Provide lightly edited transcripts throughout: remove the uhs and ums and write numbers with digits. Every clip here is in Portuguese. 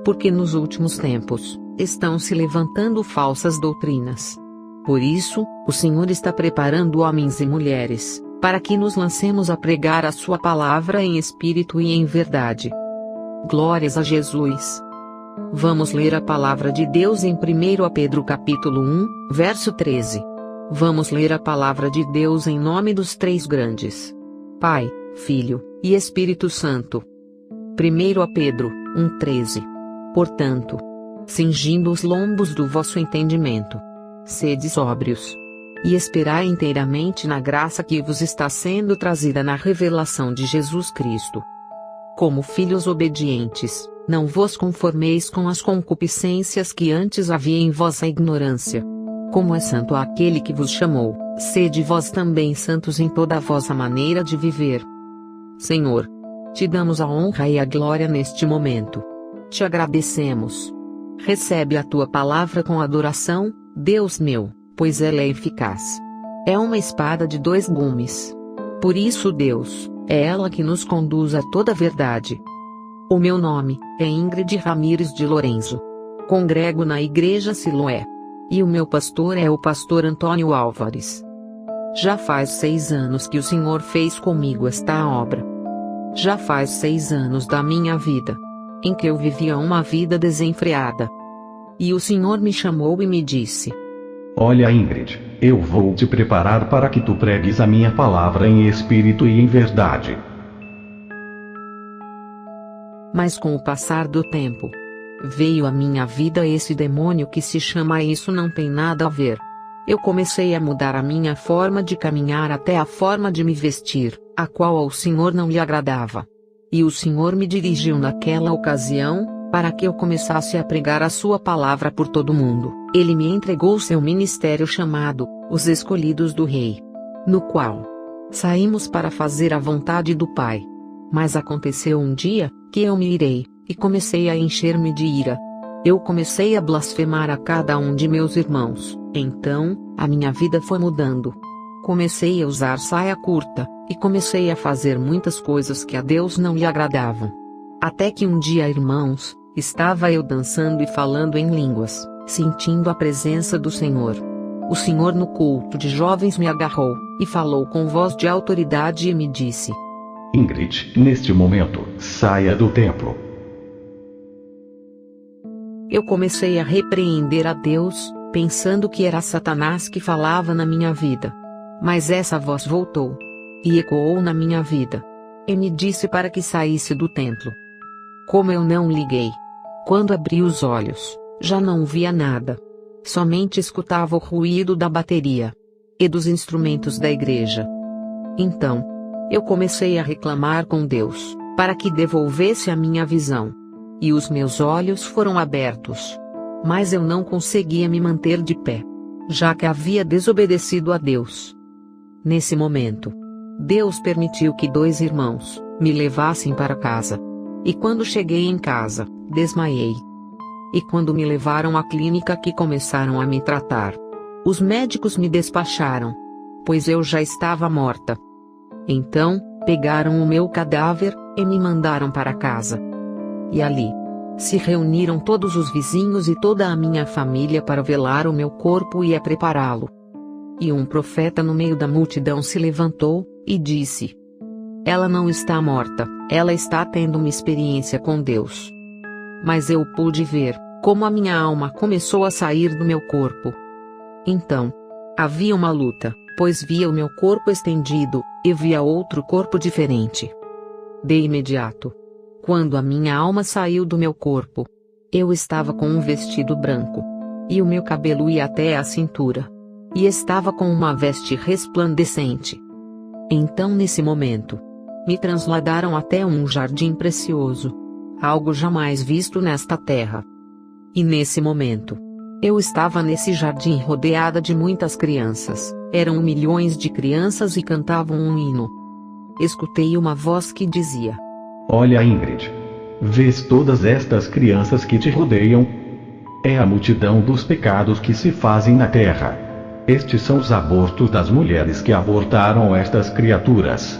Porque nos últimos tempos, estão se levantando falsas doutrinas. Por isso, o Senhor está preparando homens e mulheres, para que nos lancemos a pregar a sua palavra em espírito e em verdade. Glórias a Jesus! Vamos ler a palavra de Deus em 1 Pedro capítulo 1, verso 13. Vamos ler a palavra de Deus em nome dos três grandes: Pai, Filho e Espírito Santo. 1 Pedro 1,13. Portanto, cingindo os lombos do vosso entendimento, sede sóbrios, e esperai inteiramente na graça que vos está sendo trazida na revelação de Jesus Cristo. Como filhos obedientes, não vos conformeis com as concupiscências que antes havia em vossa ignorância. Como é santo aquele que vos chamou, sede vós também santos em toda a vossa maneira de viver. Senhor, te damos a honra e a glória neste momento. Te agradecemos. Recebe a tua palavra com adoração, Deus meu, pois ela é eficaz. É uma espada de dois gumes. Por isso, Deus, é ela que nos conduz a toda a verdade. O meu nome é Ingrid Ramires de Lorenzo. Congrego na Igreja Siloé. E o meu pastor é o pastor Antônio Álvares. Já faz 6 anos que o Senhor fez comigo esta obra. Já faz 6 anos da minha vida, em que eu vivia uma vida desenfreada. E o Senhor me chamou e me disse: Olha, Ingrid, eu vou te preparar para que tu pregues a minha palavra em espírito e em verdade. Mas com o passar do tempo, veio à minha vida esse demônio que se chama isso não tem nada a ver. Eu comecei a mudar a minha forma de caminhar até a forma de me vestir, a qual ao Senhor não lhe agradava. E o Senhor me dirigiu naquela ocasião, para que eu começasse a pregar a sua palavra por todo o mundo. Ele me entregou seu ministério chamado, Os Escolhidos do Rei, no qual saímos para fazer a vontade do Pai. Mas aconteceu um dia, que eu me irei, e comecei a encher-me de ira. Eu comecei a blasfemar a cada um de meus irmãos. Então, a minha vida foi mudando. Comecei a usar saia curta, e comecei a fazer muitas coisas que a Deus não lhe agradavam. Até que um dia, irmãos, estava eu dançando e falando em línguas, sentindo a presença do Senhor. O Senhor no culto de jovens me agarrou, e falou com voz de autoridade e me disse: Ingrid, neste momento, saia do templo. Eu comecei a repreender a Deus, pensando que era Satanás que falava na minha vida. Mas essa voz voltou e ecoou na minha vida, e me disse para que saísse do templo. Como eu não liguei, quando abri os olhos, já não via nada. Somente escutava o ruído da bateria e dos instrumentos da igreja. Então, eu comecei a reclamar com Deus, para que devolvesse a minha visão. E os meus olhos foram abertos. Mas eu não conseguia me manter de pé, já que havia desobedecido a Deus. Nesse momento, Deus permitiu que 2 irmãos me levassem para casa. E quando cheguei em casa, desmaiei. E quando me levaram à clínica que começaram a me tratar, os médicos me despacharam, pois eu já estava morta. Então, pegaram o meu cadáver e me mandaram para casa. E ali se reuniram todos os vizinhos e toda a minha família para velar o meu corpo e a prepará-lo. E um profeta no meio da multidão se levantou e disse: Ela não está morta, ela está tendo uma experiência com Deus. Mas eu pude ver como a minha alma começou a sair do meu corpo. Então, havia uma luta, pois via o meu corpo estendido, e via outro corpo diferente. De imediato, quando a minha alma saiu do meu corpo, eu estava com um vestido branco, e o meu cabelo ia até a cintura, e estava com uma veste resplandecente. Então, nesse momento, me transladaram até um jardim precioso, algo jamais visto nesta terra. E nesse momento, eu estava nesse jardim rodeada de muitas crianças, eram milhões de crianças e cantavam um hino. Escutei uma voz que dizia: Olha, Ingrid, vês todas estas crianças que te rodeiam? É a multidão dos pecados que se fazem na terra. Estes são os abortos das mulheres que abortaram estas criaturas.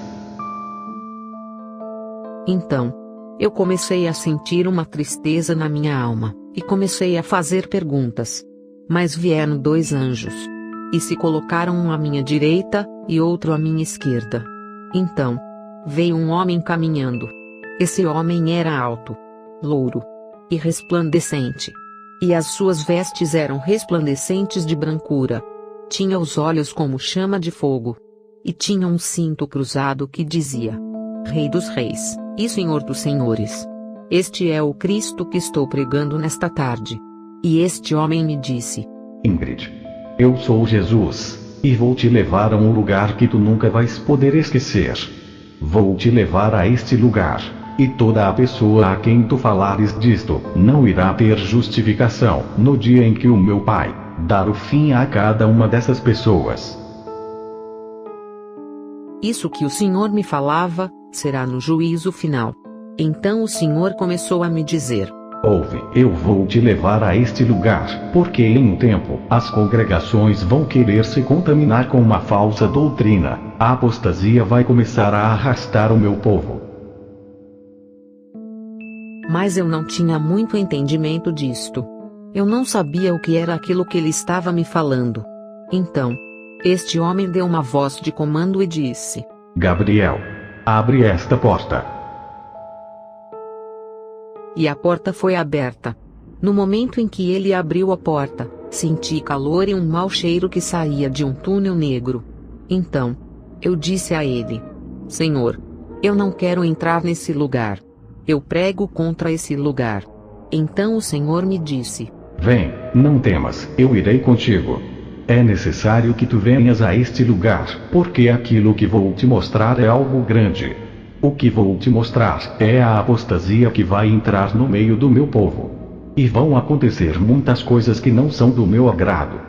Então, eu comecei a sentir uma tristeza na minha alma, e comecei a fazer perguntas. Mas vieram 2 anjos. E se colocaram um à minha direita, e outro à minha esquerda. Então, veio um homem caminhando. Esse homem era alto, louro e resplandecente. E as suas vestes eram resplandecentes de brancura. Tinha os olhos como chama de fogo. E tinha um cinto cruzado que dizia: Rei dos Reis, e Senhor dos Senhores. Este é o Cristo que estou pregando nesta tarde. E este homem me disse: Ingrid, eu sou Jesus, e vou te levar a um lugar que tu nunca vais poder esquecer. Vou te levar a este lugar, e toda a pessoa a quem tu falares disto, não irá ter justificação, no dia em que o meu Pai dar o fim a cada uma dessas pessoas. Isso que o Senhor me falava, será no juízo final. Então o Senhor começou a me dizer: Ouve, eu vou te levar a este lugar, porque em um tempo, as congregações vão querer se contaminar com uma falsa doutrina. A apostasia vai começar a arrastar o meu povo. Mas eu não tinha muito entendimento disto. Eu não sabia o que era aquilo que ele estava me falando. Então, este homem deu uma voz de comando e disse: Gabriel, abre esta porta. E a porta foi aberta. No momento em que ele abriu a porta, senti calor e um mau cheiro que saía de um túnel negro. Então, eu disse a ele: Senhor, eu não quero entrar nesse lugar. Eu prego contra esse lugar. Então o Senhor me disse: Vem, não temas, eu irei contigo. É necessário que tu venhas a este lugar, porque aquilo que vou te mostrar é algo grande. O que vou te mostrar é a apostasia que vai entrar no meio do meu povo. E vão acontecer muitas coisas que não são do meu agrado.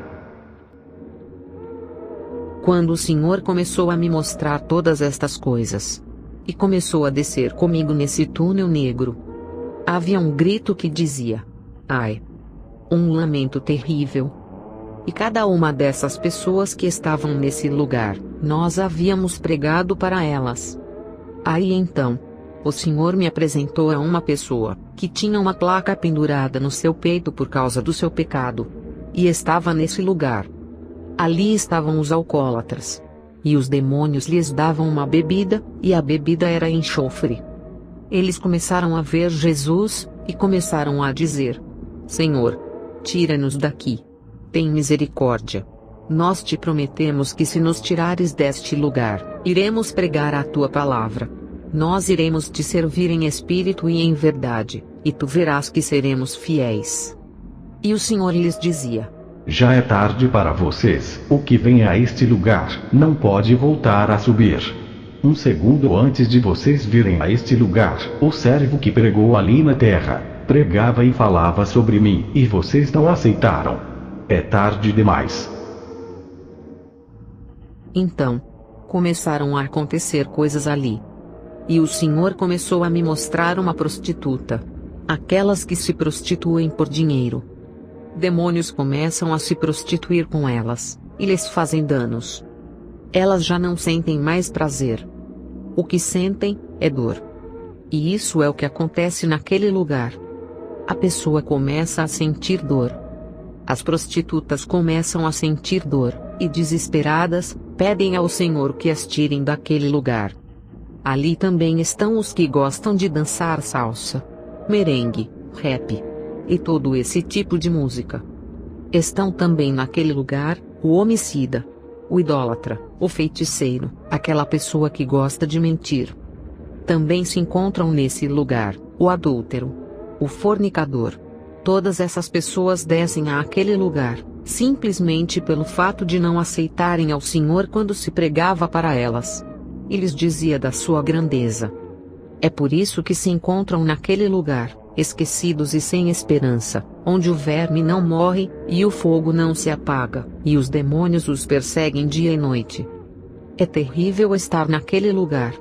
Quando o Senhor começou a me mostrar todas estas coisas, e começou a descer comigo nesse túnel negro, havia um grito que dizia: Ai! Um lamento terrível. E cada uma dessas pessoas que estavam nesse lugar, nós havíamos pregado para elas. Aí então, o Senhor me apresentou a uma pessoa, que tinha uma placa pendurada no seu peito por causa do seu pecado. E estava nesse lugar. Ali estavam os alcoólatras. E os demônios lhes davam uma bebida, e a bebida era enxofre. Eles começaram a ver Jesus, e começaram a dizer: Senhor, tira-nos daqui. Tem misericórdia. Nós te prometemos que se nos tirares deste lugar, iremos pregar a tua palavra. Nós iremos te servir em espírito e em verdade, e tu verás que seremos fiéis. E o Senhor lhes dizia: Já é tarde para vocês, o que vem a este lugar, não pode voltar a subir. Um segundo antes de vocês virem a este lugar, o servo que pregou ali na terra, pregava e falava sobre mim, e vocês não aceitaram. É tarde demais. Então, começaram a acontecer coisas ali. E o Senhor começou a me mostrar uma prostituta. Aquelas que se prostituem por dinheiro. Demônios começam a se prostituir com elas, e lhes fazem danos. Elas já não sentem mais prazer. O que sentem é dor. E isso é o que acontece naquele lugar. A pessoa começa a sentir dor. As prostitutas começam a sentir dor, e desesperadas, pedem ao Senhor que as tirem daquele lugar. Ali também estão os que gostam de dançar salsa, merengue, rap e todo esse tipo de música. Estão também naquele lugar, o homicida, o idólatra, o feiticeiro, aquela pessoa que gosta de mentir. Também se encontram nesse lugar, o adúltero, o fornicador. Todas essas pessoas descem àquele lugar, simplesmente pelo fato de não aceitarem ao Senhor quando se pregava para elas. E lhes dizia da sua grandeza. É por isso que se encontram naquele lugar, esquecidos e sem esperança, onde o verme não morre, e o fogo não se apaga, e os demônios os perseguem dia e noite. É terrível estar naquele lugar.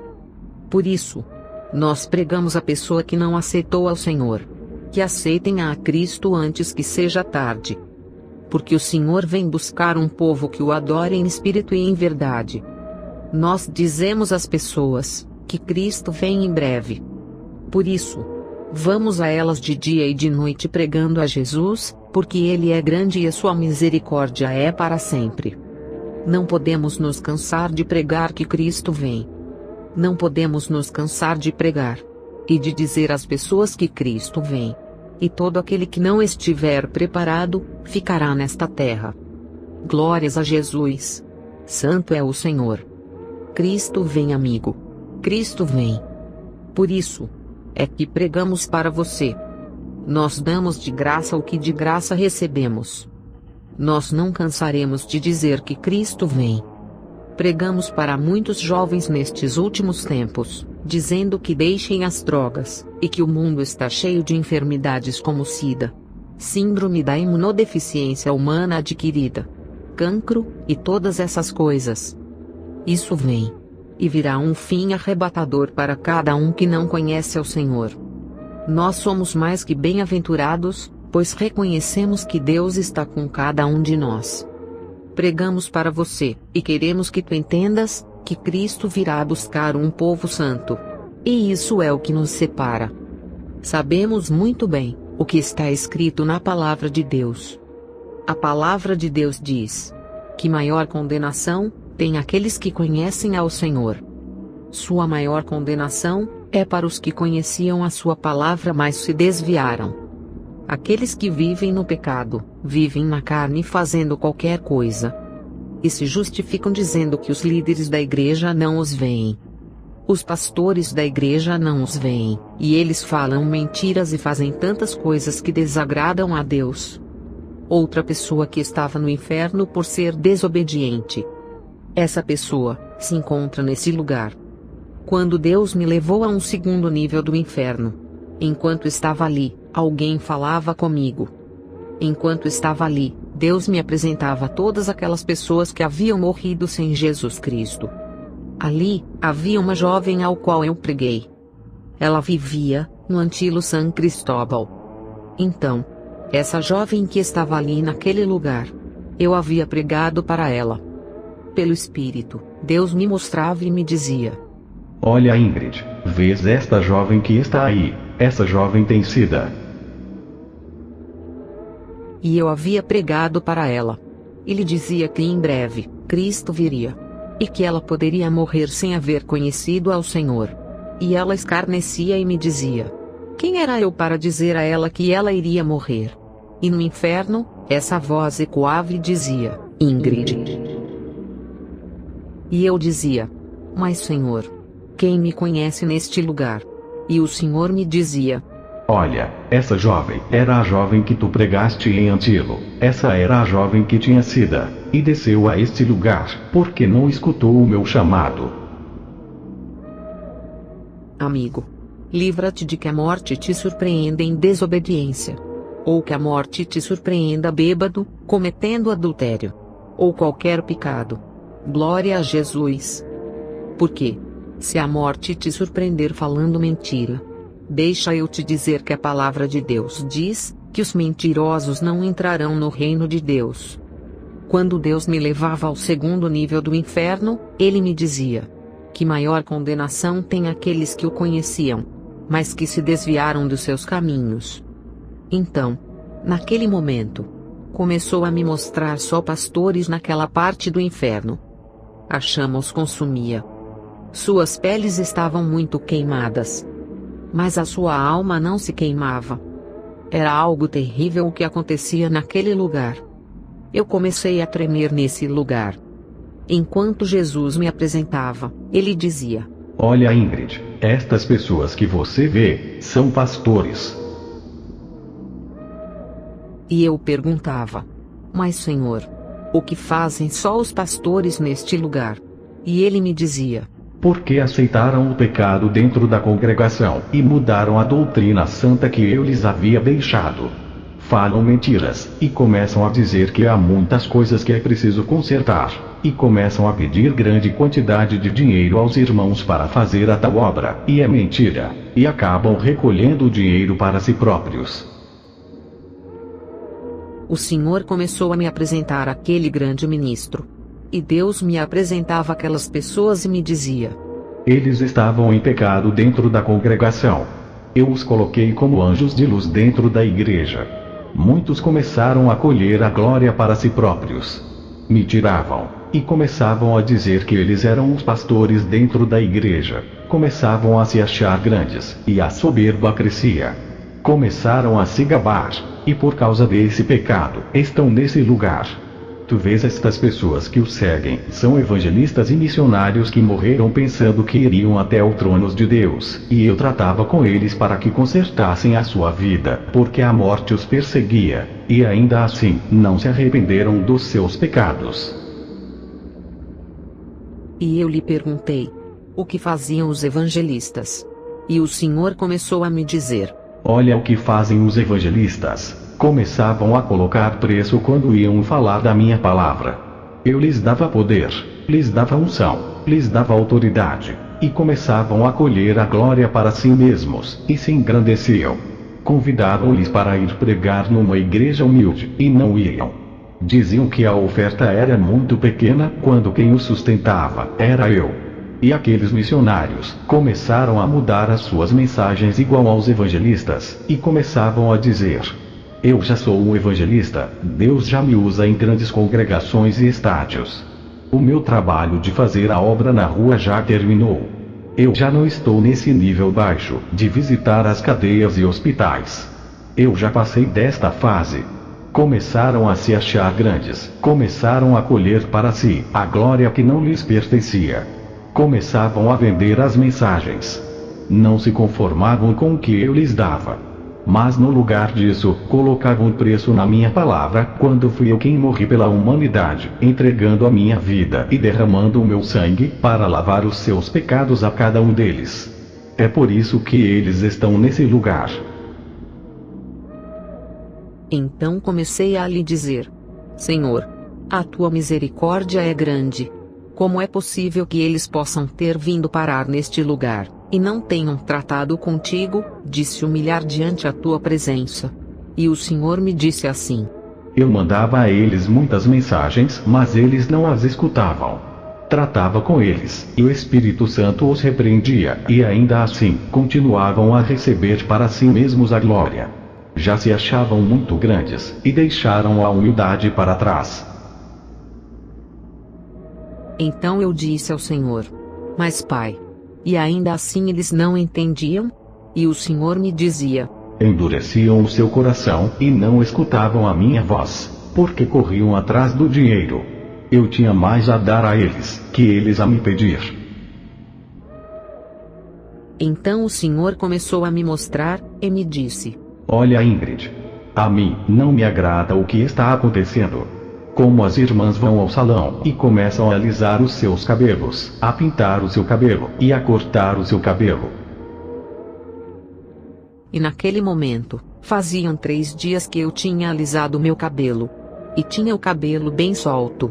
Por isso, nós pregamos a pessoa que não aceitou ao Senhor. Que aceitem a Cristo antes que seja tarde. Porque o Senhor vem buscar um povo que o adore em espírito e em verdade. Nós dizemos às pessoas que Cristo vem em breve. Por isso, vamos a elas de dia e de noite pregando a Jesus, porque Ele é grande e a sua misericórdia é para sempre. Não podemos nos cansar de pregar que Cristo vem. Não podemos nos cansar de pregar e de dizer às pessoas que Cristo vem. E todo aquele que não estiver preparado, ficará nesta terra. Glórias a Jesus. Santo é o Senhor. Cristo vem, amigo. Cristo vem. Por isso é que pregamos para você. Nós damos de graça o que de graça recebemos. Nós não cansaremos de dizer que Cristo vem. Pregamos para muitos jovens nestes últimos tempos, dizendo que deixem as drogas, e que o mundo está cheio de enfermidades como SIDA, síndrome da imunodeficiência humana adquirida, cancro, e todas essas coisas. Isso vem. E virá um fim arrebatador para cada um que não conhece ao Senhor. Nós somos mais que bem-aventurados, pois reconhecemos que Deus está com cada um de nós. Pregamos para você, e queremos que tu entendas, que Cristo virá buscar um povo santo. E isso é o que nos separa. Sabemos muito bem o que está escrito na palavra de Deus. A palavra de Deus diz que maior condenação tem aqueles que conhecem ao Senhor. Sua maior condenação é para os que conheciam a sua palavra, mas se desviaram. Aqueles que vivem no pecado, vivem na carne fazendo qualquer coisa. E se justificam dizendo que os líderes da igreja não os veem. Os pastores da igreja não os veem, e eles falam mentiras e fazem tantas coisas que desagradam a Deus. Outra pessoa que estava no inferno por ser desobediente. Essa pessoa se encontra nesse lugar. Quando Deus me levou a um segundo nível do inferno. Enquanto estava ali, alguém falava comigo. Enquanto estava ali, Deus me apresentava todas aquelas pessoas que haviam morrido sem Jesus Cristo. Ali, havia uma jovem ao qual eu preguei. Ela vivia no antigo San Cristóbal. Então, essa jovem que estava ali naquele lugar, eu havia pregado para ela. Pelo Espírito, Deus me mostrava e me dizia: olha, Ingrid, vês esta jovem que está aí? Essa jovem tem SIDA. E eu havia pregado para ela. Ele dizia que em breve, Cristo viria. E que ela poderia morrer sem haver conhecido ao Senhor. E ela escarnecia e me dizia: quem era eu para dizer a ela que ela iria morrer? E no inferno, essa voz ecoava e dizia: Ingrid. E eu dizia: mas Senhor, quem me conhece neste lugar? E o Senhor me dizia: olha, essa jovem era a jovem que tu pregaste em Antilo. Essa era a jovem que tinha SIDA, e desceu a este lugar, porque não escutou o meu chamado. Amigo, livra-te de que a morte te surpreenda em desobediência. Ou que a morte te surpreenda bêbado, cometendo adultério. Ou qualquer pecado. Glória a Jesus. Porque, se a morte te surpreender falando mentira, deixa eu te dizer que a palavra de Deus diz que os mentirosos não entrarão no reino de Deus. Quando Deus me levava ao segundo nível do inferno, Ele me dizia que maior condenação tem aqueles que o conheciam, mas que se desviaram dos seus caminhos. Então, naquele momento, começou a me mostrar só pastores naquela parte do inferno. A chama os consumia. Suas peles estavam muito queimadas. Mas a sua alma não se queimava. Era algo terrível o que acontecia naquele lugar. Eu comecei a tremer nesse lugar. Enquanto Jesus me apresentava, ele dizia: olha, Ingrid, estas pessoas que você vê, são pastores. E eu perguntava: mas Senhor, o que fazem só os pastores neste lugar? E ele me dizia: porque aceitaram o pecado dentro da congregação, e mudaram a doutrina santa que eu lhes havia deixado. Falam mentiras, e começam a dizer que há muitas coisas que é preciso consertar, e começam a pedir grande quantidade de dinheiro aos irmãos para fazer a tal obra, e é mentira, e acabam recolhendo o dinheiro para si próprios. O Senhor começou a me apresentar aquele grande ministro. E Deus me apresentava aquelas pessoas e me dizia: eles estavam em pecado dentro da congregação. Eu os coloquei como anjos de luz dentro da igreja. Muitos começaram a colher a glória para si próprios. Me tiravam, e começavam a dizer que eles eram os pastores dentro da igreja. Começavam a se achar grandes, e a soberba crescia. Começaram a se gabar, e por causa desse pecado, estão nesse lugar. Tu vês estas pessoas que o seguem, são evangelistas e missionários que morreram pensando que iriam até o trono de Deus, e eu tratava com eles para que consertassem a sua vida, porque a morte os perseguia, e ainda assim, não se arrependeram dos seus pecados. E eu lhe perguntei: o que faziam os evangelistas? E o Senhor começou a me dizer: olha o que fazem os evangelistas. Começavam a colocar preço quando iam falar da minha palavra. Eu lhes dava poder, lhes dava unção, lhes dava autoridade, e começavam a colher a glória para si mesmos, e se engrandeciam. Convidavam-lhes para ir pregar numa igreja humilde, e não iam. Diziam que a oferta era muito pequena, quando quem os sustentava era eu. E aqueles missionários começaram a mudar as suas mensagens igual aos evangelistas, e começavam a dizer: eu já sou um evangelista, Deus já me usa em grandes congregações e estádios. O meu trabalho de fazer a obra na rua já terminou. Eu já não estou nesse nível baixo, de visitar as cadeias e hospitais. Eu já passei desta fase. Começaram a se achar grandes, começaram a colher para si a glória que não lhes pertencia. Começavam a vender as mensagens. Não se conformavam com o que eu lhes dava. Mas no lugar disso, colocavam preço na minha palavra, quando fui eu quem morri pela humanidade, entregando a minha vida e derramando o meu sangue, para lavar os seus pecados a cada um deles. É por isso que eles estão nesse lugar. Então comecei a lhe dizer: Senhor, a tua misericórdia é grande. Como é possível que eles possam ter vindo parar neste lugar, e não tenham tratado contigo, de se humilhar diante a tua presença? E o Senhor me disse assim: eu mandava a eles muitas mensagens, mas eles não as escutavam. Tratava com eles, e o Espírito Santo os repreendia, e ainda assim, continuavam a receber para si mesmos a glória. Já se achavam muito grandes, e deixaram a humildade para trás. Então eu disse ao Senhor: mas Pai, e ainda assim eles não entendiam? E o Senhor me dizia: endureciam o seu coração, e não escutavam a minha voz, porque corriam atrás do dinheiro. Eu tinha mais a dar a eles, que eles a me pedir. Então o Senhor começou a me mostrar, e me disse: olha, Ingrid, a mim não me agrada o que está acontecendo. Como as irmãs vão ao salão, e começam a alisar os seus cabelos, a pintar o seu cabelo, e a cortar o seu cabelo. E naquele momento, faziam 3 dias que eu tinha alisado meu cabelo. E tinha o cabelo bem solto.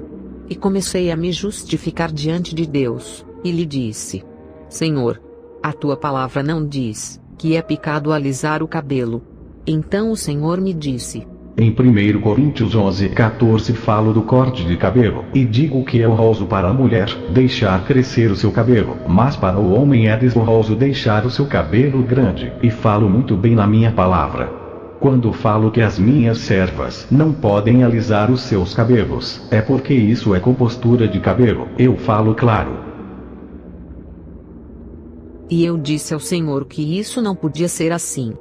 E comecei a me justificar diante de Deus, e lhe disse: Senhor, a tua palavra não diz que é pecado alisar o cabelo. Então o Senhor me disse: em 1 Coríntios 11:14 falo do corte de cabelo, e digo que é honroso para a mulher deixar crescer o seu cabelo, mas para o homem é desonroso deixar o seu cabelo grande, e falo muito bem na minha palavra. Quando falo que as minhas servas não podem alisar os seus cabelos, é porque isso é compostura de cabelo, eu falo claro. E eu disse ao Senhor que isso não podia ser assim.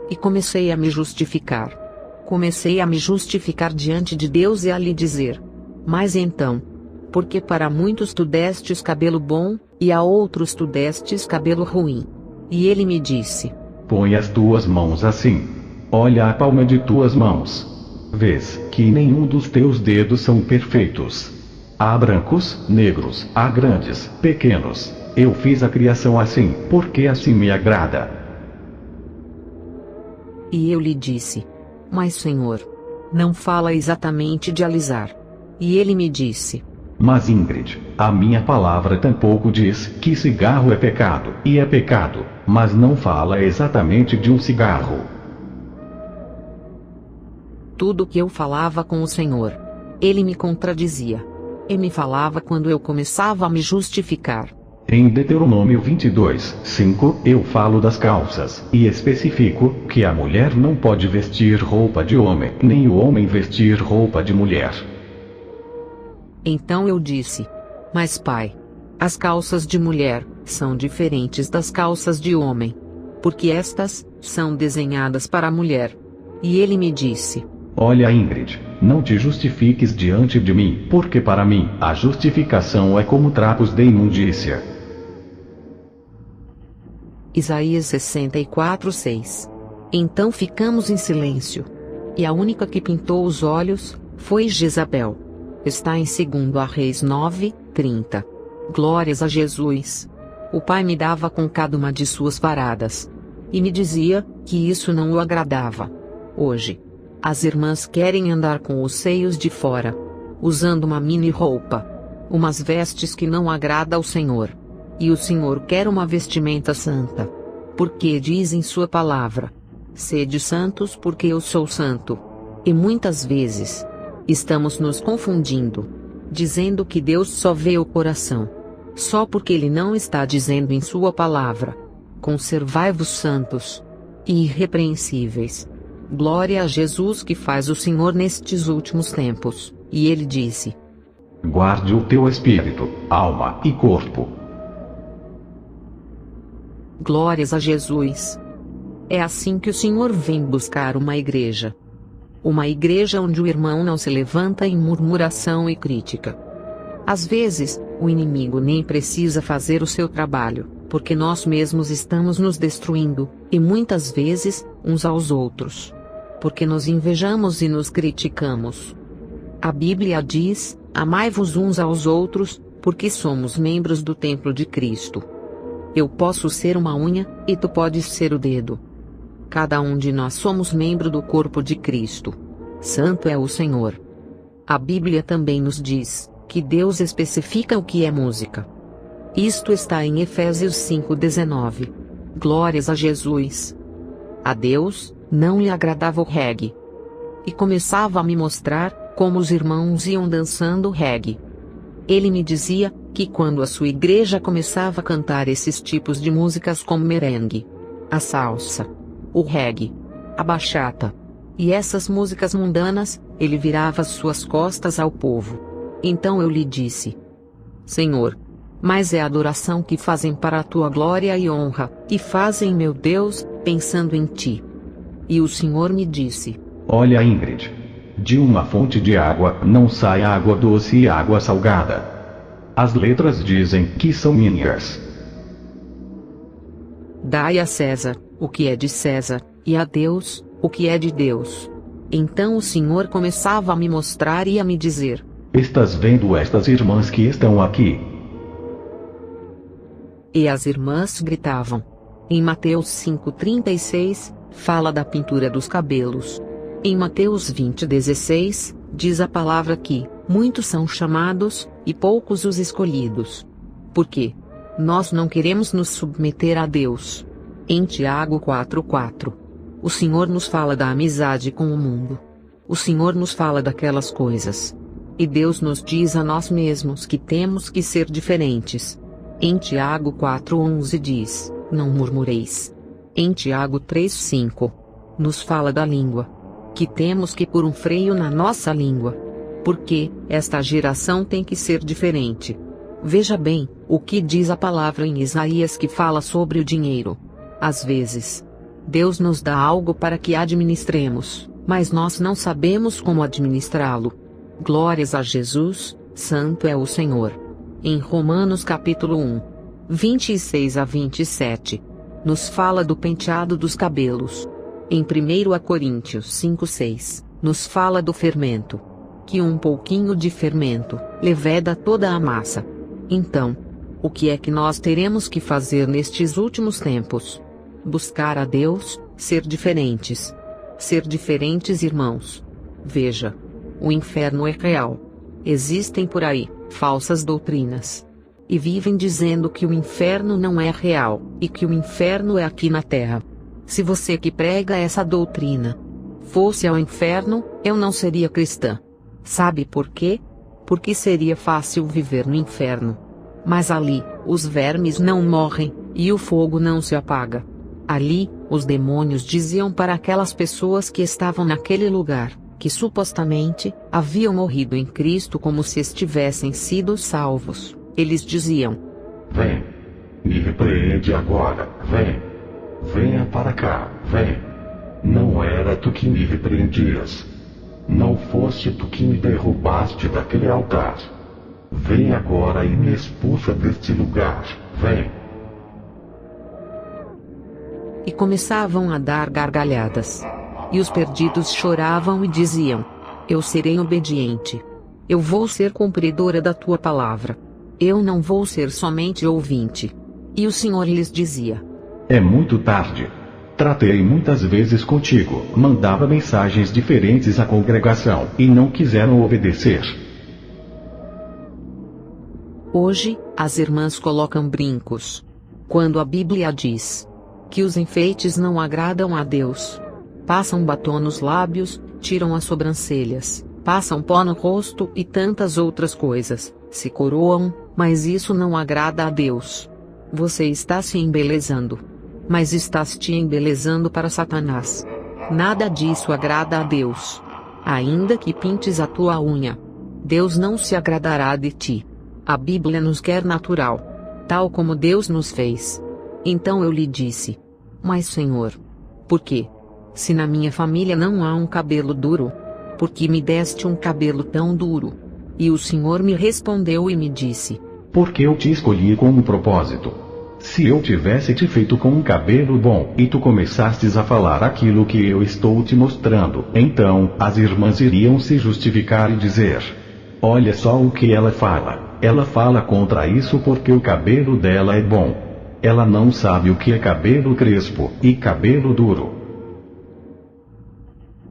E comecei a me justificar. Comecei a me justificar diante de Deus e a lhe dizer: mas então, porque para muitos tu destes cabelo bom, e a outros tu destes cabelo ruim? E ele me disse: põe as tuas mãos assim. Olha a palma de tuas mãos. Vês que nenhum dos teus dedos são perfeitos. Há brancos, negros, há grandes, pequenos. Eu fiz a criação assim, porque assim me agrada. E eu lhe disse: mas Senhor, não fala exatamente de alisar. E ele me disse: mas Ingrid, a minha palavra tampouco diz que cigarro é pecado, e é pecado, mas não fala exatamente de um cigarro. Tudo que eu falava com o Senhor, ele me contradizia. E me falava quando eu começava a me justificar. Em Deuteronômio 22:5, eu falo das calças, e especifico que a mulher não pode vestir roupa de homem, nem o homem vestir roupa de mulher. Então eu disse: mas pai, as calças de mulher são diferentes das calças de homem, porque estas são desenhadas para a mulher. E ele me disse: olha, Ingrid, não te justifiques diante de mim, porque para mim a justificação é como trapos de imundícia. Isaías 64:6. Então ficamos em silêncio. E a única que pintou os olhos foi Jezabel. Está em 2 Reis 9:30. Glórias a Jesus. O pai me dava com cada uma de suas varadas. E me dizia que isso não o agradava. Hoje, as irmãs querem andar com os seios de fora, usando uma mini roupa, umas vestes que não agrada ao Senhor. E o Senhor quer uma vestimenta santa. Porque diz em sua palavra: sede santos porque eu sou santo. E muitas vezes, estamos nos confundindo, dizendo que Deus só vê o coração. Só porque Ele não está dizendo em sua palavra: conservai-vos santos e irrepreensíveis. Glória a Jesus que faz o Senhor nestes últimos tempos. E Ele disse: guarde o teu espírito, alma e corpo. Glórias a Jesus. É assim que o Senhor vem buscar uma igreja. Uma igreja onde o irmão não se levanta em murmuração e crítica. Às vezes, o inimigo nem precisa fazer o seu trabalho, porque nós mesmos estamos nos destruindo, e muitas vezes, uns aos outros. Porque nos invejamos e nos criticamos. A Bíblia diz: amai-vos uns aos outros, porque somos membros do templo de Cristo. Eu posso ser uma unha, e tu podes ser o dedo. Cada um de nós somos membro do corpo de Cristo. Santo é o Senhor. A Bíblia também nos diz que Deus especifica o que é música. Isto está em Efésios 5:19. Glórias a Jesus. A Deus não lhe agradava o reggae. E começava a me mostrar como os irmãos iam dançando reggae. Ele me dizia que quando a sua igreja começava a cantar esses tipos de músicas como merengue, a salsa, o reggae, a bachata e essas músicas mundanas, ele virava suas costas ao povo. Então eu lhe disse: Senhor, mas é a adoração que fazem para a tua glória e honra, e fazem, meu Deus, pensando em ti. E o Senhor me disse: olha, Ingrid, de uma fonte de água não sai água doce e água salgada. As letras dizem que são minhas. Dai a César o que é de César, e a Deus o que é de Deus. Então o Senhor começava a me mostrar e a me dizer: estás vendo estas irmãs que estão aqui? E as irmãs gritavam. Em Mateus 5:36, fala da pintura dos cabelos. Em Mateus 20:16, diz a palavra que muitos são chamados, e poucos os escolhidos. Por quê? Nós não queremos nos submeter a Deus. Em Tiago 4:4, o Senhor nos fala da amizade com o mundo. O Senhor nos fala daquelas coisas. E Deus nos diz a nós mesmos que temos que ser diferentes. Em Tiago 4:11 diz: não murmureis. Em Tiago 3:5, nos fala da língua. Que temos que pôr um freio na nossa língua. Porque esta geração tem que ser diferente. Veja bem, o que diz a palavra em Isaías que fala sobre o dinheiro. Às vezes, Deus nos dá algo para que administremos, mas nós não sabemos como administrá-lo. Glórias a Jesus, santo é o Senhor. Em Romanos capítulo 1, 26-27, nos fala do penteado dos cabelos. Em 1 Coríntios 5:6, nos fala do fermento. Que um pouquinho de fermento leveda toda a massa. Então, o que é que nós teremos que fazer nestes últimos tempos? Buscar a Deus, ser diferentes. Ser diferentes, irmãos. Veja, o inferno é real. Existem por aí falsas doutrinas. E vivem dizendo que o inferno não é real, e que o inferno é aqui na terra. Se você que prega essa doutrina fosse ao inferno, eu não seria cristã. Sabe por quê? Porque seria fácil viver no inferno. Mas ali, Os vermes não morrem, e o fogo não se apaga. Ali, os demônios diziam para aquelas pessoas que estavam naquele lugar, que supostamente haviam morrido em Cristo como se estivessem sido salvos. Eles diziam: Vem, me repreende agora, vem. Venha para cá, vem. Não era tu que me repreendias. Não foste tu que me derrubaste daquele altar. Vem agora e me expulsa deste lugar, vem. E começavam a dar gargalhadas. E os perdidos choravam e diziam: Eu serei obediente. Eu vou ser cumpridora da tua palavra. Eu não vou ser somente ouvinte. E o Senhor lhes dizia: É muito tarde. Tratei muitas vezes contigo, mandava mensagens diferentes à congregação, e não quiseram obedecer. Hoje, as irmãs colocam brincos. Quando a Bíblia diz que os enfeites não agradam a Deus. Passam batom nos lábios, tiram as sobrancelhas, passam pó no rosto e tantas outras coisas, se coroam, mas isso não agrada a Deus. Você está se embelezando. Mas estás te embelezando para Satanás. Nada disso agrada a Deus. Ainda que pintes a tua unha, Deus não se agradará de ti. A Bíblia nos quer natural, tal como Deus nos fez. Então eu lhe disse: Mas Senhor, por quê? Se na minha família não há um cabelo duro, por que me deste um cabelo tão duro? E o Senhor me respondeu e me disse: Porque eu te escolhi com um propósito. Se eu tivesse te feito com um cabelo bom, e tu começastes a falar aquilo que eu estou te mostrando, então as irmãs iriam se justificar e dizer: Olha só o que ela fala. Ela fala contra isso porque o cabelo dela é bom. Ela não sabe o que é cabelo crespo e cabelo duro.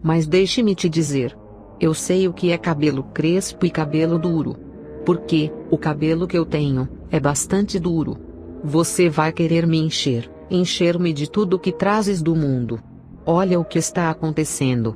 Mas deixe-me te dizer. Eu sei o que é cabelo crespo e cabelo duro. Porque o cabelo que eu tenho é bastante duro. Você vai querer me encher-me de tudo que trazes do mundo. Olha o que está acontecendo.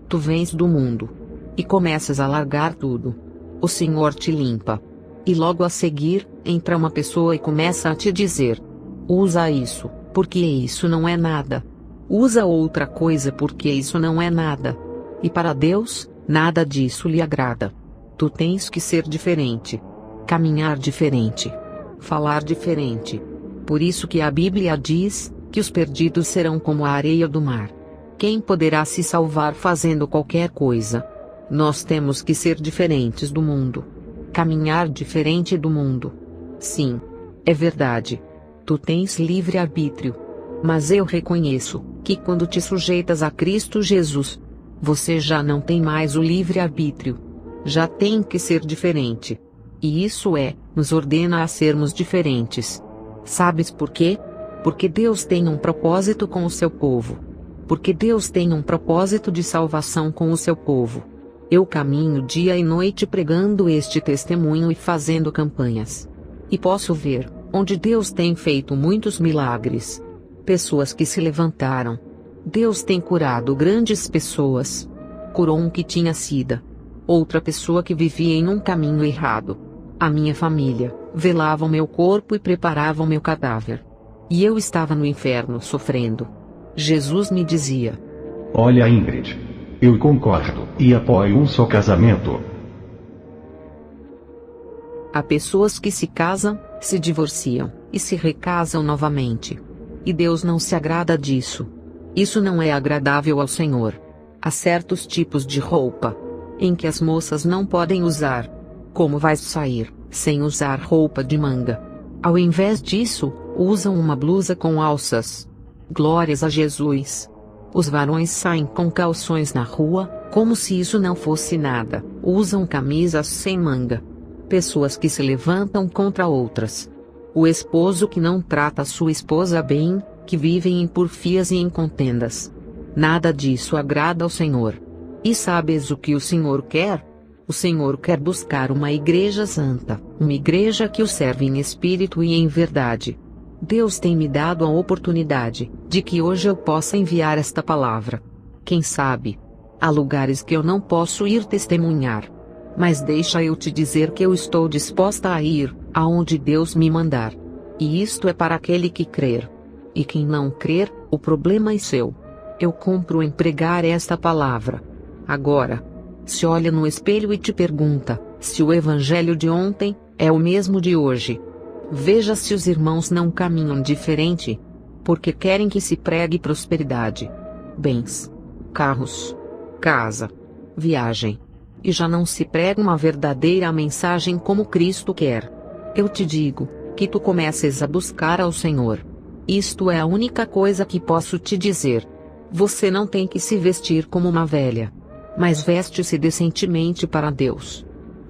Tu vens do mundo e começas a largar tudo. O Senhor te limpa. E logo a seguir, entra uma pessoa e começa a te dizer: usa isso, porque isso não é nada. Usa outra coisa porque isso não é nada. E para Deus, nada disso lhe agrada. Tu tens que ser diferente. Caminhar diferente. Falar diferente. Por isso que a Bíblia diz que os perdidos serão como a areia do mar. Quem poderá se salvar fazendo qualquer coisa? Nós temos que ser diferentes do mundo. Caminhar diferente do mundo. Sim. É verdade. Tu tens livre-arbítrio. Mas eu reconheço que quando te sujeitas a Cristo Jesus, você já não tem mais o livre-arbítrio. Já tem que ser diferente. E isso nos ordena a sermos diferentes. Sabes por quê? Porque Deus tem um propósito com o seu povo. Porque Deus tem um propósito de salvação com o seu povo. Eu caminho dia e noite pregando este testemunho e fazendo campanhas. E posso ver onde Deus tem feito muitos milagres. Pessoas que se levantaram. Deus tem curado grandes pessoas. Curou um que tinha sida. Outra pessoa que vivia em um caminho errado. A minha família velava o meu corpo e preparava o meu cadáver. E eu estava no inferno sofrendo. Jesus me dizia: Olha, Ingrid, eu concordo e apoio um só casamento. Há pessoas que se casam, se divorciam e se recasam novamente. E Deus não se agrada disso. Isso não é agradável ao Senhor. Há certos tipos de roupa em que as moças não podem usar. Como vais sair sem usar roupa de manga? Ao invés disso, usam uma blusa com alças. Glórias a Jesus. Os varões saem com calções na rua, como se isso não fosse nada. Usam camisas sem manga. Pessoas que se levantam contra outras. O esposo que não trata sua esposa bem, que vivem em porfias e em contendas. Nada disso agrada ao Senhor. E sabes o que o Senhor quer? O Senhor quer buscar uma igreja santa, uma igreja que o serve em espírito e em verdade. Deus tem me dado a oportunidade de que hoje eu possa enviar esta palavra. Quem sabe? Há lugares que eu não posso ir testemunhar. Mas deixa eu te dizer que eu estou disposta a ir aonde Deus me mandar. E isto é para aquele que crer. E quem não crer, o problema é seu. Eu cumpro em pregar esta palavra. Agora, se olha no espelho e te pergunta, se o evangelho de ontem é o mesmo de hoje. Veja se os irmãos não caminham diferente. Porque querem que se pregue prosperidade, bens, carros, casa, viagem. E já não se prega uma verdadeira mensagem como Cristo quer. Eu te digo, que tu comeces a buscar ao Senhor. Isto é a única coisa que posso te dizer. Você não tem que se vestir como uma velha, mas veste-se decentemente para Deus.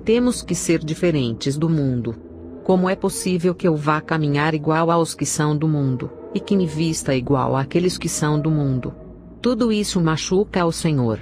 Temos que ser diferentes do mundo. Como é possível que eu vá caminhar igual aos que são do mundo, e que me vista igual àqueles que são do mundo? Tudo isso machuca ao Senhor.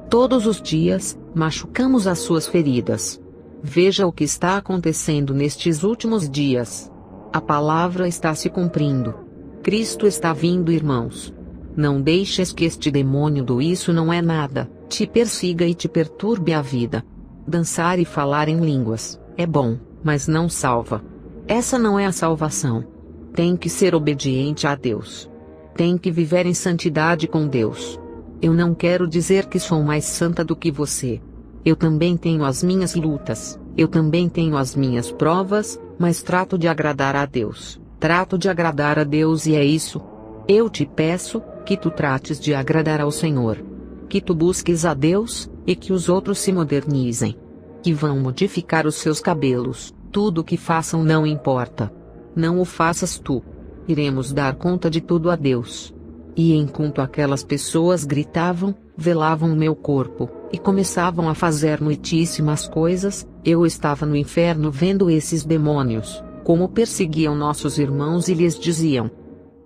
Todos os dias, machucamos as suas feridas. Veja o que está acontecendo nestes últimos dias. A palavra está se cumprindo. Cristo está vindo, irmãos. Não deixes que este demônio do isso não é nada te persiga e te perturbe a vida. Dançar e falar em línguas é bom, mas não salva. Essa não é a salvação. Tem que ser obediente a Deus. Tem que viver em santidade com Deus. Eu não quero dizer que sou mais santa do que você. Eu também tenho as minhas lutas, eu também tenho as minhas provas, mas trato de agradar a Deus. Trato de agradar a Deus e é isso. Eu te peço, que tu trates de agradar ao Senhor. Que tu busques a Deus, e que os outros se modernizem. Que vão modificar os seus cabelos, tudo o que façam não importa. Não o faças tu. Iremos dar conta de tudo a Deus. E enquanto aquelas pessoas gritavam, velavam o meu corpo, e começavam a fazer noitíssimas coisas, eu estava no inferno vendo esses demônios, como perseguiam nossos irmãos e lhes diziam: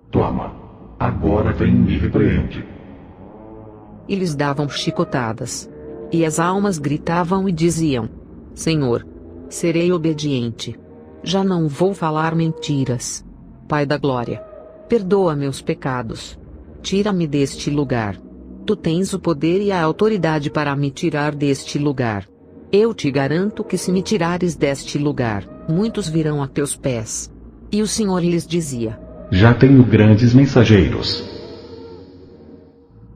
Toma, agora vem e me repreende. E lhes davam chicotadas. E as almas gritavam e diziam: Senhor, serei obediente. Já não vou falar mentiras. Pai da glória, perdoa meus pecados. Tira-me deste lugar. Tu tens o poder e a autoridade para me tirar deste lugar. Eu te garanto que se me tirares deste lugar, muitos virão a teus pés. E o Senhor lhes dizia: Já tenho grandes mensageiros.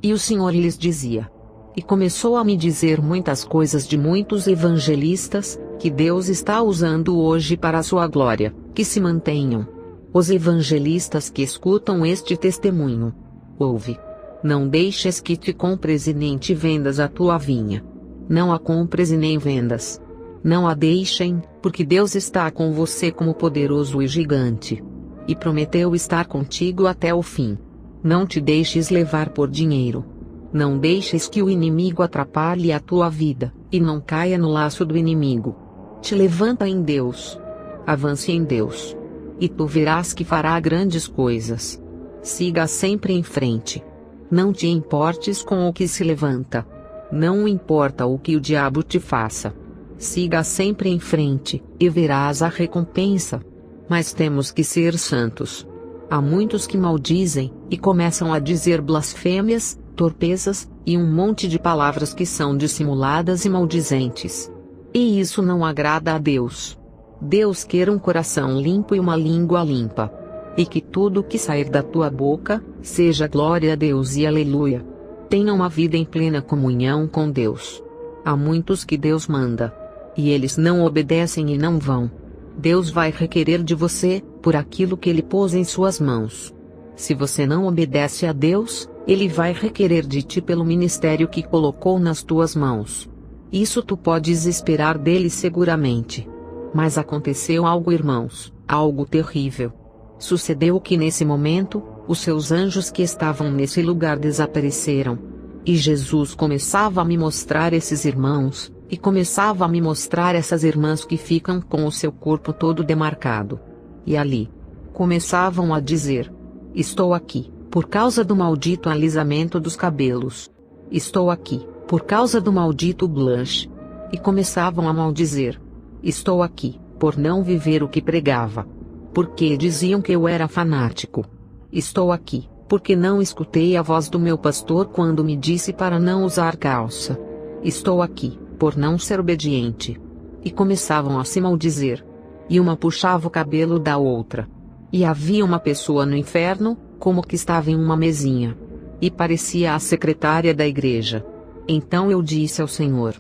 E o Senhor lhes dizia. E começou a me dizer muitas coisas de muitos evangelistas, que Deus está usando hoje para a sua glória, que se mantenham. Os evangelistas que escutam este testemunho. Ouve. Não deixes que te compres e nem te vendas a tua vinha. Não a compres e nem vendas. Não a deixem, porque Deus está com você como poderoso e gigante. E prometeu estar contigo até o fim. Não te deixes levar por dinheiro. Não deixes que o inimigo atrapalhe a tua vida, e não caia no laço do inimigo. Te levanta em Deus. Avance em Deus. E tu verás que fará grandes coisas. Siga sempre em frente. Não te importes com o que se levanta. Não importa o que o diabo te faça. Siga sempre em frente, e verás a recompensa. Mas temos que ser santos. Há muitos que maldizem, e começam a dizer blasfêmias, torpezas, e um monte de palavras que são dissimuladas e maldizentes. E isso não agrada a Deus. Deus quer um coração limpo e uma língua limpa. E que tudo que sair da tua boca, seja glória a Deus e aleluia. Tenha uma vida em plena comunhão com Deus. Há muitos que Deus manda. E eles não obedecem e não vão. Deus vai requerer de você, por aquilo que Ele pôs em suas mãos. Se você não obedece a Deus, Ele vai requerer de ti pelo ministério que colocou nas tuas mãos. Isso tu podes esperar dele seguramente. Mas aconteceu algo, irmãos, algo terrível. Sucedeu que nesse momento, os seus anjos que estavam nesse lugar desapareceram. E Jesus começava a me mostrar esses irmãos, e começava a me mostrar essas irmãs que ficam com o seu corpo todo demarcado. E ali, começavam a dizer: Estou aqui, por causa do maldito alisamento dos cabelos. Estou aqui, por causa do maldito blush. E começavam a maldizer: Estou aqui, por não viver o que pregava. Porque diziam que eu era fanático. Estou aqui, porque não escutei a voz do meu pastor quando me disse para não usar calça. Estou aqui, por não ser obediente. E começavam a se maldizer. E uma puxava o cabelo da outra. E havia uma pessoa no inferno, como que estava em uma mesinha. E parecia a secretária da igreja. Então eu disse ao Senhor: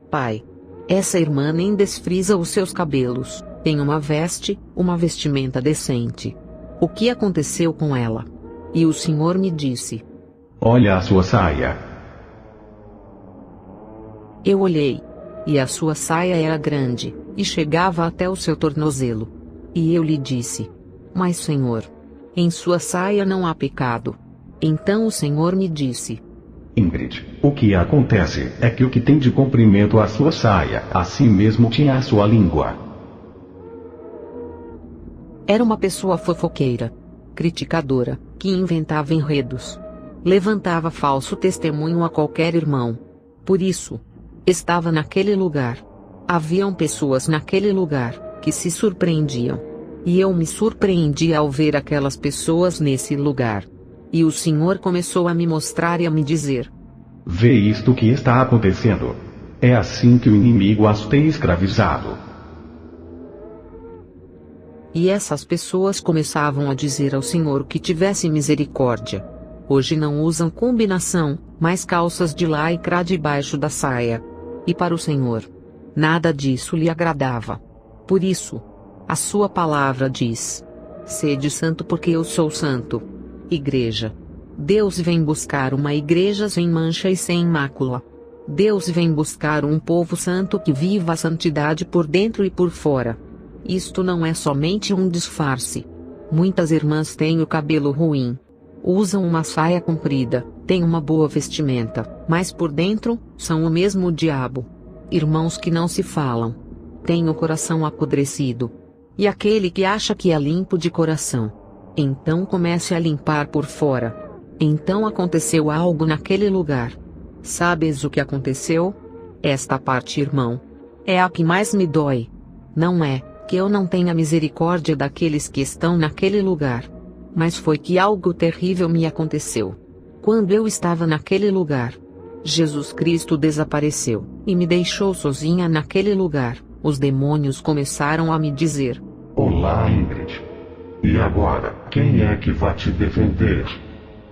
Pai, essa irmã nem desfrisa os seus cabelos, tem uma vestimenta decente. O que aconteceu com ela? E o Senhor me disse: Olha a sua saia. Eu olhei. E a sua saia era grande, e chegava até o seu tornozelo. E eu lhe disse: Mas Senhor, em sua saia não há pecado. Então o Senhor me disse: Ingrid, o que acontece é que o que tem de comprimento a sua saia, assim mesmo tinha a sua língua. Era uma pessoa fofoqueira, criticadora, que inventava enredos. Levantava falso testemunho a qualquer irmão. Por isso, estava naquele lugar. Haviam pessoas naquele lugar, que se surpreendiam. E eu me surpreendi ao ver aquelas pessoas nesse lugar. E o Senhor começou a me mostrar e a me dizer: Vê isto que está acontecendo. É assim que o inimigo as tem escravizado. E essas pessoas começavam a dizer ao Senhor que tivesse misericórdia. Hoje não usam combinação, mas calças de lycra debaixo da saia. E para o Senhor, nada disso lhe agradava. Por isso, a sua palavra diz: Sede santo porque eu sou santo. Igreja. Deus vem buscar uma igreja sem mancha e sem mácula. Deus vem buscar um povo santo que viva a santidade por dentro e por fora. Isto não é somente um disfarce. Muitas irmãs têm o cabelo ruim. Usam uma saia comprida, têm uma boa vestimenta, mas por dentro, são o mesmo diabo. Irmãos que não se falam. Têm o coração apodrecido. E aquele que acha que é limpo de coração, então comece a limpar por fora. Então aconteceu algo naquele lugar. Sabes o que aconteceu? Esta parte, irmão, é a que mais me dói. Não é que eu não tenha misericórdia daqueles que estão naquele lugar, mas foi que algo terrível me aconteceu. Quando eu estava naquele lugar, Jesus Cristo desapareceu, e me deixou sozinha naquele lugar. Os demônios começaram a me dizer: Olá, Ingrid. E agora, quem é que vai te defender?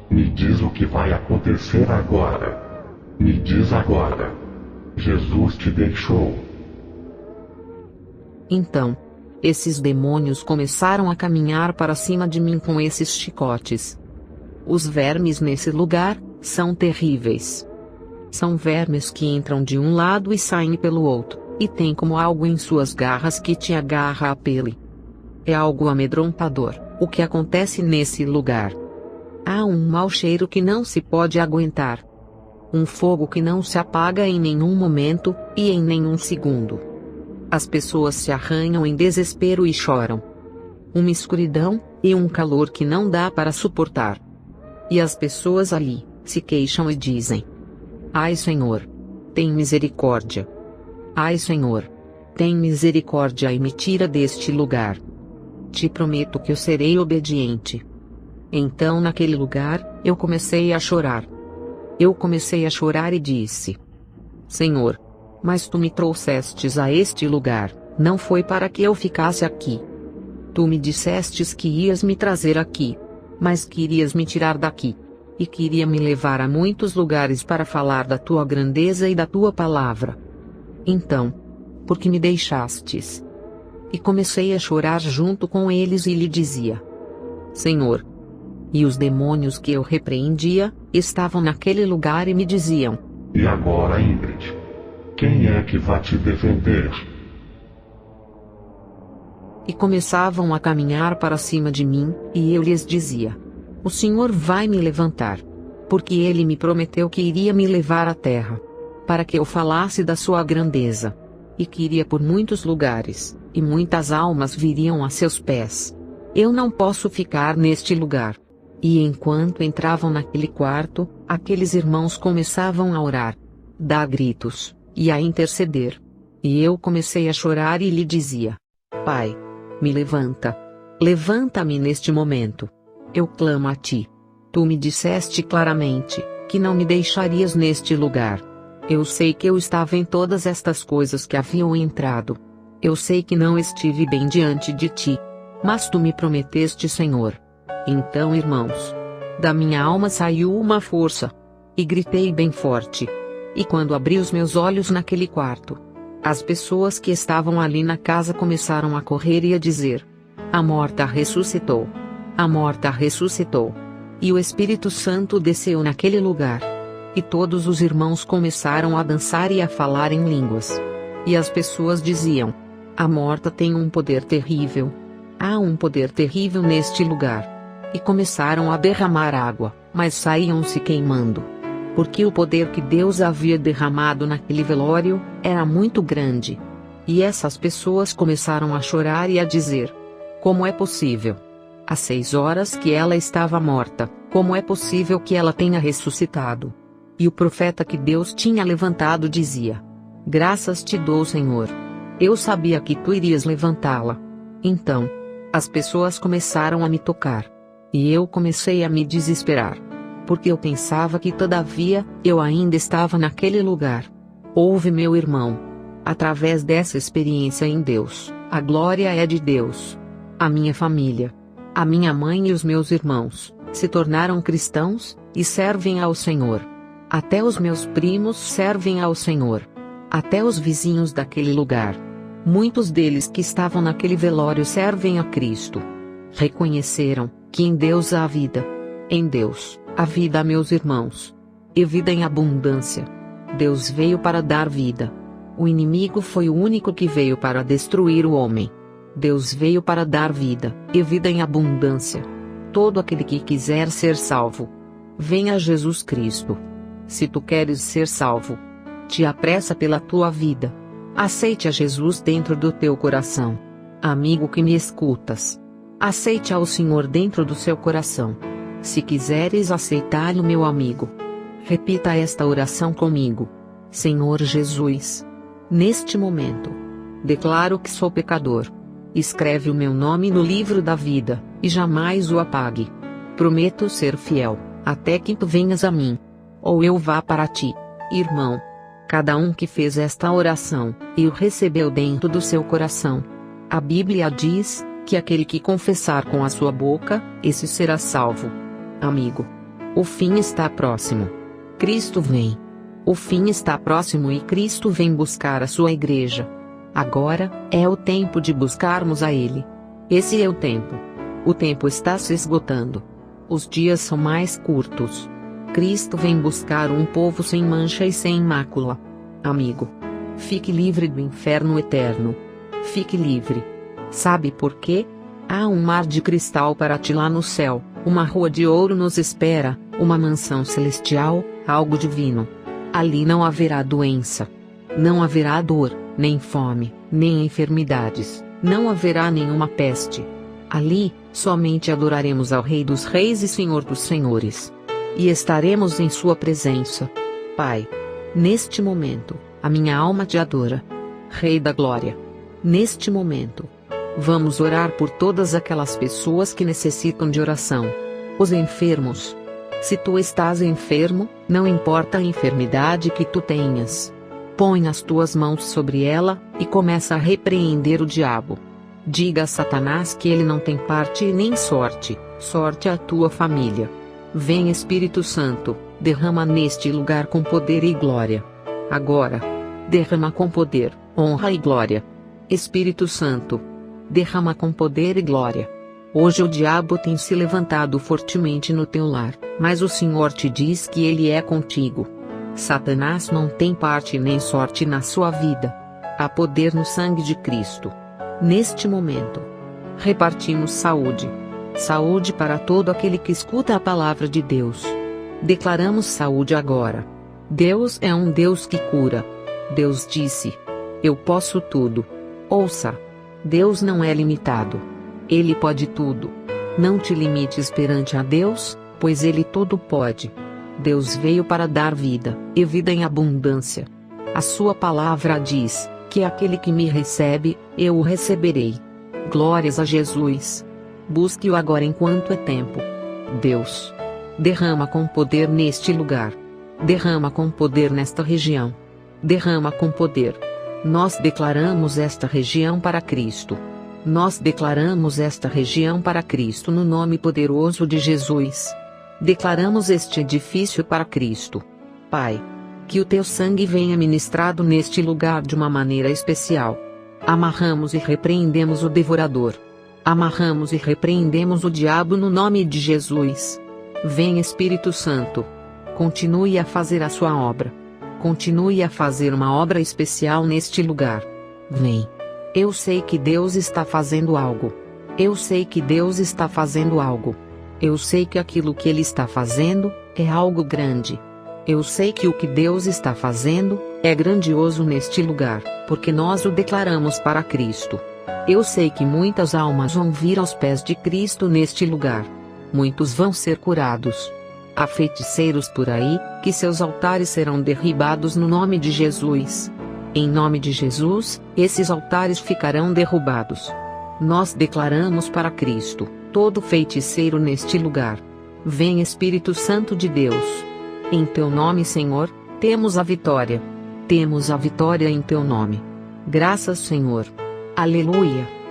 Me diz o que vai acontecer agora. Me diz agora. Jesus te deixou. Então, esses demônios começaram a caminhar para cima de mim com esses chicotes. Os vermes nesse lugar são terríveis. São vermes que entram de um lado e saem pelo outro, e tem como algo em suas garras que te agarra a pele. É algo amedrontador, o que acontece nesse lugar. Há um mau cheiro que não se pode aguentar. Um fogo que não se apaga em nenhum momento, e em nenhum segundo. As pessoas se arranham em desespero e choram. Uma escuridão, e um calor que não dá para suportar. E as pessoas ali, se queixam e dizem: Ai Senhor, tem misericórdia. Ai Senhor, tem misericórdia e me tira deste lugar. Te prometo que eu serei obediente. Então naquele lugar, eu comecei a chorar. Eu comecei a chorar e disse: Senhor, mas tu me trouxestes a este lugar, não foi para que eu ficasse aqui. Tu me dissestes que ias me trazer aqui, mas querias me tirar daqui. E queria me levar a muitos lugares para falar da tua grandeza e da tua palavra. Então, por que me deixastes? E comecei a chorar junto com eles e lhe dizia: Senhor. E os demônios que eu repreendia, estavam naquele lugar e me diziam: E agora, Ingrid? Quem é que vai te defender? E começavam a caminhar para cima de mim, e eu lhes dizia: O Senhor vai me levantar. Porque Ele me prometeu que iria me levar à terra, para que eu falasse da sua grandeza. E que iria por muitos lugares, e muitas almas viriam a seus pés. Eu não posso ficar neste lugar. E enquanto entravam naquele quarto, aqueles irmãos começavam a orar, dar gritos, e a interceder. E eu comecei a chorar e lhe dizia: Pai, me levanta. Levanta-me neste momento. Eu clamo a ti. Tu me disseste claramente, que não me deixarias neste lugar. Eu sei que eu estava em todas estas coisas que haviam entrado. Eu sei que não estive bem diante de ti. Mas tu me prometeste, Senhor. Então, irmãos, da minha alma saiu uma força. E gritei bem forte. E quando abri os meus olhos naquele quarto, as pessoas que estavam ali na casa começaram a correr e a dizer: a morta ressuscitou. A morta ressuscitou. E o Espírito Santo desceu naquele lugar. E todos os irmãos começaram a dançar e a falar em línguas. E as pessoas diziam: a morta tem um poder terrível. Há um poder terrível neste lugar. E começaram a derramar água, mas saíam se queimando. Porque o poder que Deus havia derramado naquele velório era muito grande. E essas pessoas começaram a chorar e a dizer: como é possível? Há 6 horas que ela estava morta, como é possível que ela tenha ressuscitado? E o profeta que Deus tinha levantado dizia: graças te dou, Senhor. Eu sabia que tu irias levantá-la. Então, as pessoas começaram a me tocar. E eu comecei a me desesperar. Porque eu pensava que todavia, eu ainda estava naquele lugar. Ouve, meu irmão. Através dessa experiência em Deus, a glória é de Deus. A minha família, a minha mãe e os meus irmãos, se tornaram cristãos, e servem ao Senhor. Até os meus primos servem ao Senhor. Até os vizinhos daquele lugar. Muitos deles que estavam naquele velório servem a Cristo. Reconheceram que em Deus há vida. Em Deus, há vida, meus irmãos. E vida em abundância. Deus veio para dar vida. O inimigo foi o único que veio para destruir o homem. Deus veio para dar vida, e vida em abundância. Todo aquele que quiser ser salvo, venha a Jesus Cristo. Se tu queres ser salvo, te apressa pela tua vida. Aceite a Jesus dentro do teu coração. Amigo que me escutas, aceite ao Senhor dentro do seu coração. Se quiseres aceitá-lo, meu amigo, repita esta oração comigo. Senhor Jesus, neste momento, declaro que sou pecador. Escreve o meu nome no livro da vida, e jamais o apague. Prometo ser fiel, até que tu venhas a mim. Ou eu vá para ti. Irmão, cada um que fez esta oração, e o recebeu dentro do seu coração. A Bíblia diz que aquele que confessar com a sua boca, esse será salvo. Amigo, o fim está próximo. Cristo vem. O fim está próximo e Cristo vem buscar a sua igreja. Agora, é o tempo de buscarmos a Ele. Esse é o tempo. O tempo está se esgotando. Os dias são mais curtos. Cristo vem buscar um povo sem mancha e sem mácula. Amigo, fique livre do inferno eterno. Fique livre. Sabe por quê? Há um mar de cristal para ti lá no céu, uma rua de ouro nos espera, uma mansão celestial, algo divino. Ali não haverá doença. Não haverá dor, nem fome, nem enfermidades, não haverá nenhuma peste. Ali, somente adoraremos ao Rei dos Reis e Senhor dos Senhores. E estaremos em sua presença. Pai, neste momento, a minha alma te adora. Rei da Glória. Neste momento, vamos orar por todas aquelas pessoas que necessitam de oração. Os enfermos. Se tu estás enfermo, não importa a enfermidade que tu tenhas. Põe as tuas mãos sobre ela, e começa a repreender o diabo. Diga a Satanás que ele não tem parte e nem sorte, sorte à tua família. Vem Espírito Santo, derrama neste lugar com poder e glória. Agora. Derrama com poder, honra e glória. Espírito Santo. Derrama com poder e glória. Hoje o diabo tem se levantado fortemente no teu lar, mas o Senhor te diz que ele é contigo. Satanás não tem parte nem sorte na sua vida. Há poder no sangue de Cristo. Neste momento, repartimos saúde. Saúde para todo aquele que escuta a palavra de Deus. Declaramos saúde agora. Deus é um Deus que cura. Deus disse: eu posso tudo. Ouça. Deus não é limitado. Ele pode tudo. Não te limites perante a Deus, pois Ele tudo pode. Deus veio para dar vida, e vida em abundância. A sua palavra diz que aquele que me recebe, eu o receberei. Glórias a Jesus. Busque-o agora enquanto é tempo. Deus, derrama com poder neste lugar. Derrama com poder nesta região. Derrama com poder. Nós declaramos esta região para Cristo. Nós declaramos esta região para Cristo no nome poderoso de Jesus. Declaramos este edifício para Cristo. Pai, que o teu sangue venha ministrado neste lugar de uma maneira especial. Amarramos e repreendemos o devorador. Amarramos e repreendemos o diabo no nome de Jesus. Vem Espírito Santo. Continue a fazer a sua obra. Continue a fazer uma obra especial neste lugar. Vem. Eu sei que Deus está fazendo algo. Eu sei que Deus está fazendo algo. Eu sei que aquilo que Ele está fazendo é algo grande. Eu sei que o que Deus está fazendo é grandioso neste lugar, porque nós o declaramos para Cristo. Eu sei que muitas almas vão vir aos pés de Cristo neste lugar. Muitos vão ser curados. Há feiticeiros por aí, que seus altares serão derribados no nome de Jesus. Em nome de Jesus, esses altares ficarão derrubados. Nós declaramos para Cristo, todo feiticeiro neste lugar. Vem Espírito Santo de Deus. Em teu nome, Senhor, temos a vitória. Temos a vitória em teu nome. Graças, Senhor. Aleluia.